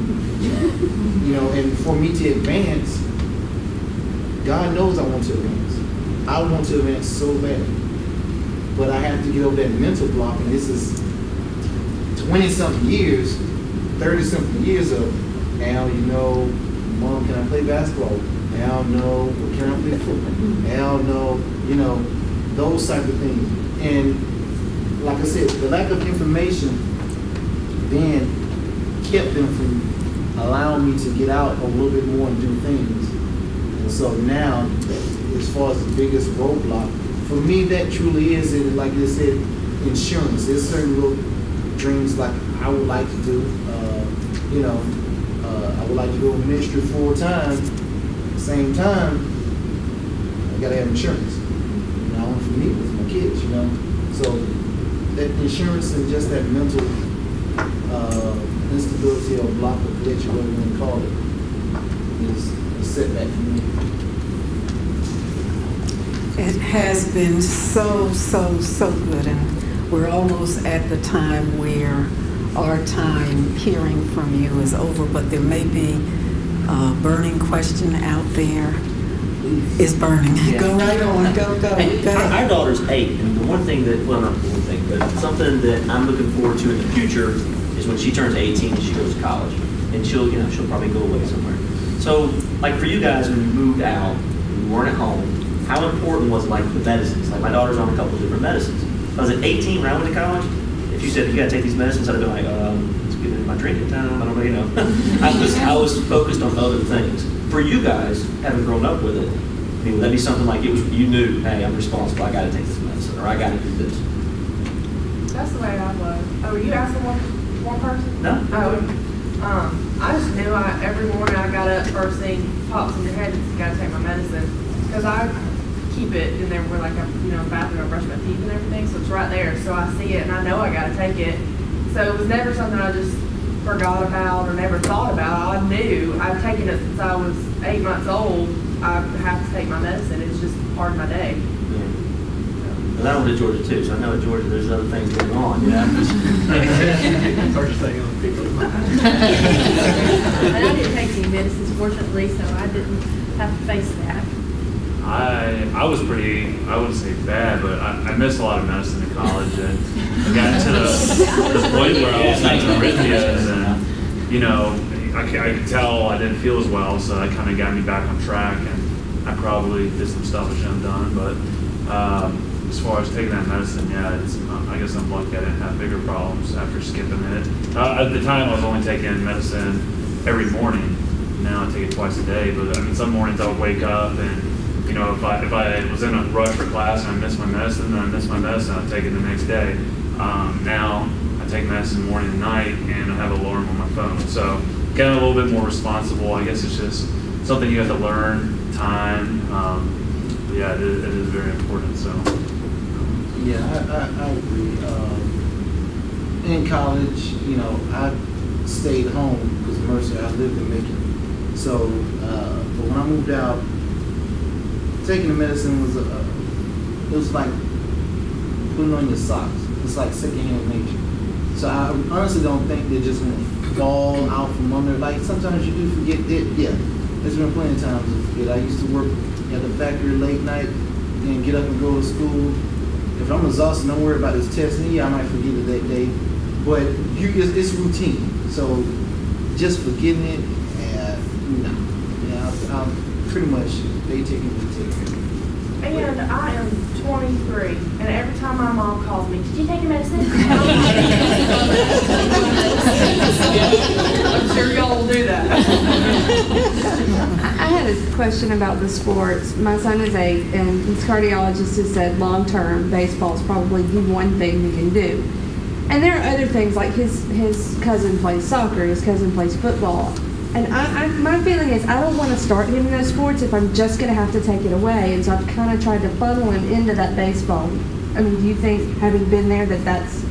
And for me to advance, God knows I want to advance. I want to advance so bad. But I have to get over that mental block, and this is 20-something years, 30-something years of, now, Mom, can I play basketball? Now, no. Can I play football? Now, no. Those type of things. And like I said, the lack of information then kept them from allowing me to get out a little bit more and do things. And so now, as far as the biggest roadblock, for me, that truly is, like I said, insurance. There's certain little dreams like I would like to do. I would like to go in ministry full time. At the same time, I gotta have insurance. Not only for me, but for my kids. you know. So that insurance and just that mental instability or block of glitch, whatever you want to call it, is a setback for me. It has been so good, and we're almost at the time where our time hearing from you is over, but there may be a burning question out there. Is burning. Yeah. Go right on. Go. Our daughter's 8, and the one thing that, well, not the one thing, but something that I'm looking forward to in the future is when she turns 18 and she goes to college, and she'll probably go away somewhere. So, like for you guys, when you moved out, you weren't at home, how important was like the medicines? Like my daughter's on a couple of different medicines. I was at 18 when I went to college. If you said you got to take these medicines, I'd have been like, it's getting my drinking time. I don't know, you know. I was focused on other things. For you guys, having grown up with it, I mean, would that be something like it was? You knew, hey, I'm responsible. I got to take this medicine, or I got to do this. That's the way I was. Oh, were you asking one person? No. I just knew every morning I got up, first thing pops in your head, you got to take my medicine. Because I keep it in there where, like, bathroom, I brush my teeth and everything, so it's right there. So I see it and I know I got to take it. So it was never something I just forgot about or never thought about. I knew. I've taken it since I was 8 months old. I have to take my medicine. It's just part of my day. But I went to Georgia too, so I know at Georgia there's other things going on. Yeah. First thing on people's mind. And I didn't take any medicines, fortunately, so I didn't have to face that. I was pretty, I wouldn't say bad, but I missed a lot of medicine in college, and I got to the point where I was having arrhythmias, and you know, I could tell I didn't feel as well, so that kind of got me back on track, and I probably did some stuff I shouldn't have done, but as far as taking that medicine, yeah, I guess I'm lucky I didn't have bigger problems after skipping it. At the time, I was only taking medicine every morning. Now I take it twice a day, but I mean, some mornings I would wake up and, you know, if I was in a rush for class and I missed my medicine, then I missed my medicine, I'd take it the next day. Now I take medicine morning and night, and I have an alarm on my phone. So getting a little bit more responsible. I guess it's just something you have to learn, time. Yeah, it is very important. So. Yeah, I agree. In college, you know, I stayed home because Mercer, I lived in Macon. So, but when I moved out, taking the medicine was it was like putting on your socks. It's like secondhand nature. So I honestly don't think they're just gonna fall out from under. Like sometimes you do forget that. Yeah, there's been plenty of times I forget. I used to work at the factory late night and get up and go to school. If I'm exhausted, don't worry about this test. Yeah, I might forget it that day, but it's routine. So just forgetting it, no. Yeah, I'm pretty much they take it. And I am 23, and every time my mom calls me, did you take your medicine? I'm sure y'all will do that. I had a question about the sports. My son is 8, and his cardiologist has said long-term baseball is probably the one thing he can do. And there are other things, like his cousin plays soccer, his cousin plays football. And my feeling is I don't want to start him in those sports if I'm just going to have to take it away. And so I've kind of tried to funnel him into that baseball. I mean, do you think, having been there, that that's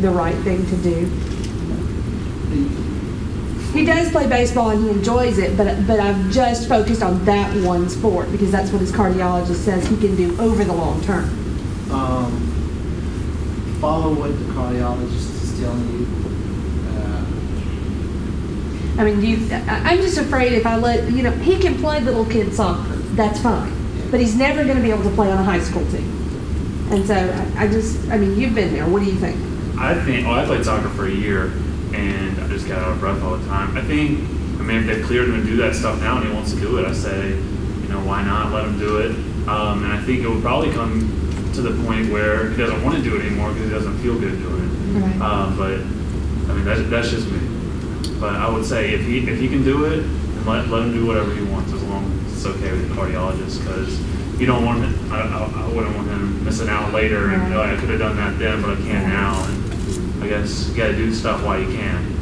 the right thing to do? He does play baseball and he enjoys it, but I've just focused on that one sport because that's what his cardiologist says he can do over the long term. Follow what the cardiologist is telling you. I mean, I'm just afraid if I let, he can play little kid soccer, that's fine, but he's never going to be able to play on a high school team. And so you've been there. What do you think? I played soccer for a year, and I just got out of breath all the time. if they've cleared him to do that stuff now and he wants to do it, I say, why not let him do it? And I think it will probably come to the point where he doesn't want to do it anymore because he doesn't feel good doing it. Right. But that's just me. But I would say if he can do it, then let him do whatever he wants as long as it's okay with the cardiologist, because you don't want him. I wouldn't want him missing out later and I could have done that then, but I can't now. And I guess you got to do stuff while you can.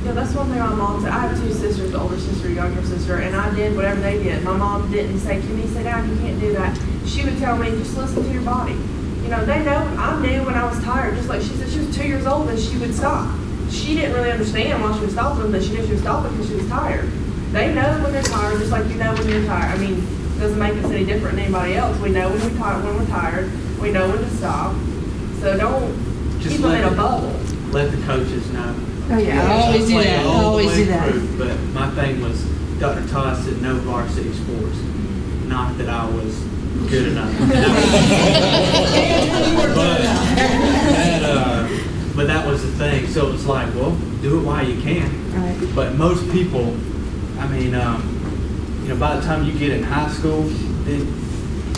Yeah, that's one thing my mom said. I have 2 sisters, the older sister, younger sister, and I did whatever they did. My mom didn't say, "Can you sit down? You can't do that." She would tell me, "Just listen to your body. they know I knew when I was tired. Just like she said, she was 2 years old and she would stop. She didn't really understand why she was stopping them, but she knew she was stopping because she was tired. They know when they're tired, just like you know when you're tired. I mean, it doesn't make us any different than anybody else. We know when we're tired. We know when to stop. So don't Just keep them in a bubble. Let the coaches know. Oh, yeah, I always do that. I All the always way do that. through, but my thing was, Dr. Todd said no varsity sports. Not that I was good enough. But that was the thing. So it was like, well, do it while you can. Right. But most people, I mean, by the time you get in high school, then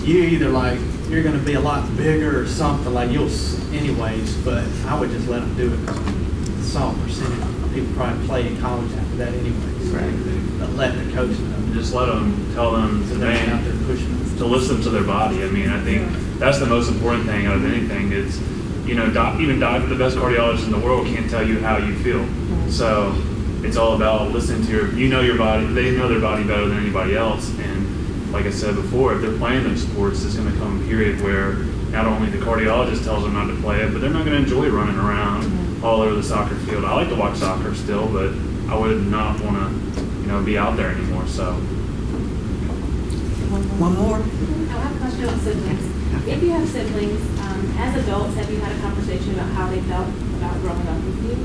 you're either like, you're going to be a lot bigger or something, like anyways, but I would just let them do it. The small percentage of people probably play in college after that anyways. Right. But let the coach know. Just let them, tell them So they're out there pushing them. to listen to their body. I mean, I think that's the most important thing out of anything. It's, even the best cardiologist in the world can't tell you how you feel. So it's all about listening to your body. They know their body better than anybody else. And like I said before, if they're playing those sports, there's going to come a period where not only the cardiologist tells them not to play it, but they're not going to enjoy running around all over the soccer field. I like to watch soccer still, but I would not want to, be out there anymore. So. One more. I have a question on siblings. If you have siblings, as adults, have you had a conversation about how they felt about growing up with you?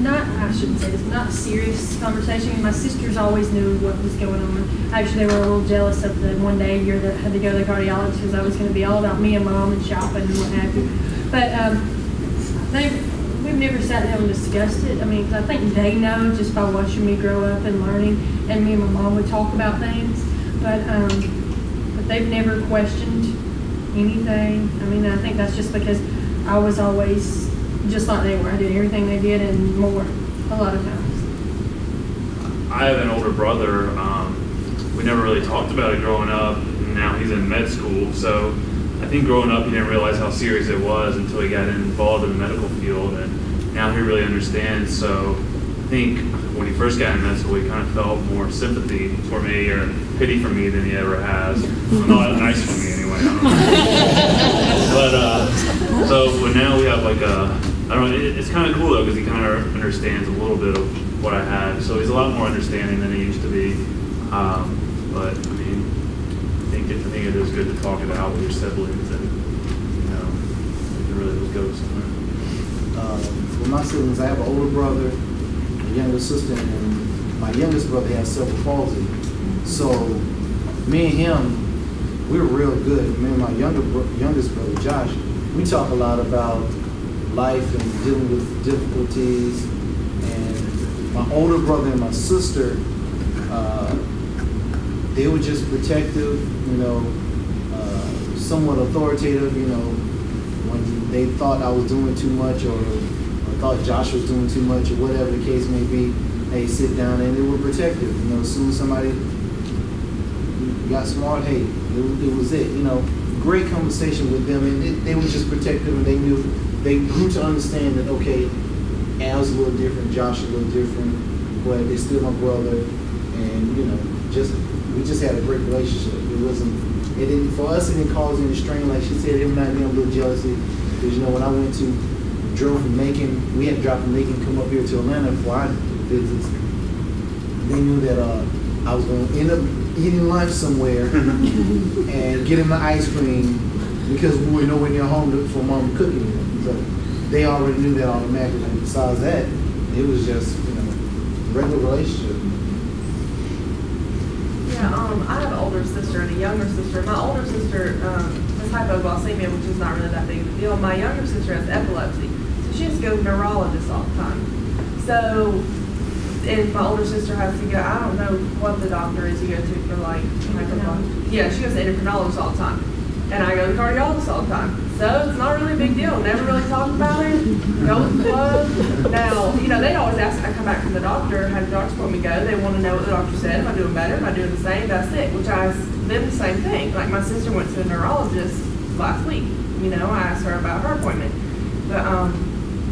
I shouldn't say this, not a serious conversation. My sisters always knew what was going on. Actually, they were a little jealous of the one day year that I had to go to the cardiologist because I was going to be all about me and Mom and shopping and what have you. But we've never sat down and discussed it. I mean, because I think they know just by watching me grow up and learning, and me and my mom would talk about things. But they've never questioned anything. I mean, I think that's just because I was always just like they were. I did everything they did and more, a lot of times. I have an older brother. We never really talked about it growing up. Now he's in med school. So I think growing up, he didn't realize how serious it was until he got involved in the medical field. And now he really understands. So I think when he first got in med school, he kind of felt more sympathy for me or pity for me than he ever has. Well, not nice for me anyway. I don't know. But now we have like it's kind of cool though because he kind of understands a little bit of what I had. So he's a lot more understanding than he used to be. But I mean, I think it is good to talk it out with your siblings and it really will go somewhere. For my siblings, I have an older brother, a younger sister, and my youngest brother has cerebral palsy. So me and him, we're real good. Me and my youngest brother, Josh, we talk a lot about life and dealing with difficulties. And my older brother and my sister, they were just protective, somewhat authoritative, when they thought I was doing too much or thought Josh was doing too much or whatever the case may be, they sit down and they were protective. As soon as somebody got smart, hey, it was it. Great conversation with them, and they were just protective, and they grew to understand that, okay, Al's a little different, Josh a little different, but they're still my brother, and we just had a great relationship. For us, it didn't cause any strain. Like she said, every now and then a little jealousy, because when I drove from Macon, we had to drive from Macon, come up here to Atlanta for our visits. They knew that I was going to end up eating lunch somewhere and getting my ice cream because we were nowhere near home for Mom cooking. So they already knew that automatically. And besides that, it was just regular relationship. Yeah, I have an older sister and a younger sister. My older sister has hypoglycemia, which is not really that big of a deal. My younger sister has epilepsy, so she has to go to the neurologist all the time. So, and my older sister has to go, I don't know what the doctor is you go to for like hypoglycemia. Yeah, she goes to endocrinologist all the time. And I go to the cardiologist all the time. So it's not really a big deal. Never really talk about it. Go with the flow. Now, they always ask when I come back from the doctor, how the doctor's want me to go. They want to know what the doctor said. Am I doing better? Am I doing the same? That's it. Which I asked them the same thing. Like my sister went to the neurologist last week. I asked her about her appointment. But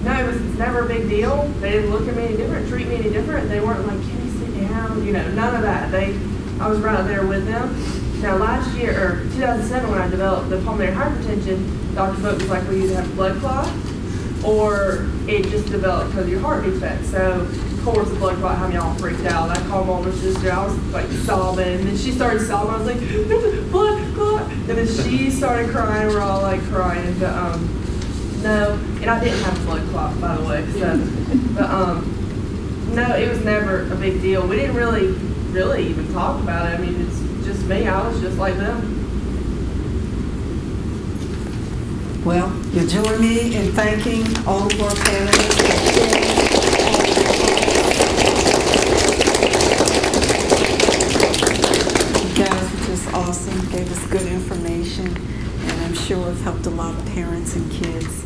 no, it's never a big deal. They didn't look at me any different, treat me any different. They weren't like, can you sit down? None of that. I was right there with them. Now last year, or 2007, when I developed the pulmonary hypertension, Dr. Book was like, well, you either have a blood clot or it just developed because your heart defect. So, of course, the blood clot had me all freaked out. I called my older sister. I was like sobbing, and then she started sobbing. I was like, "There's a blood clot," and then she started crying. We're all like crying. But no, and I didn't have a blood clot, by the way. So, but no, it was never a big deal. We didn't really even talk about it. I mean, it's just me. I was just like them. Well, you join me in thanking all of our panelists for sharing. You guys were just awesome, gave us good information, and I'm sure have helped a lot of parents and kids.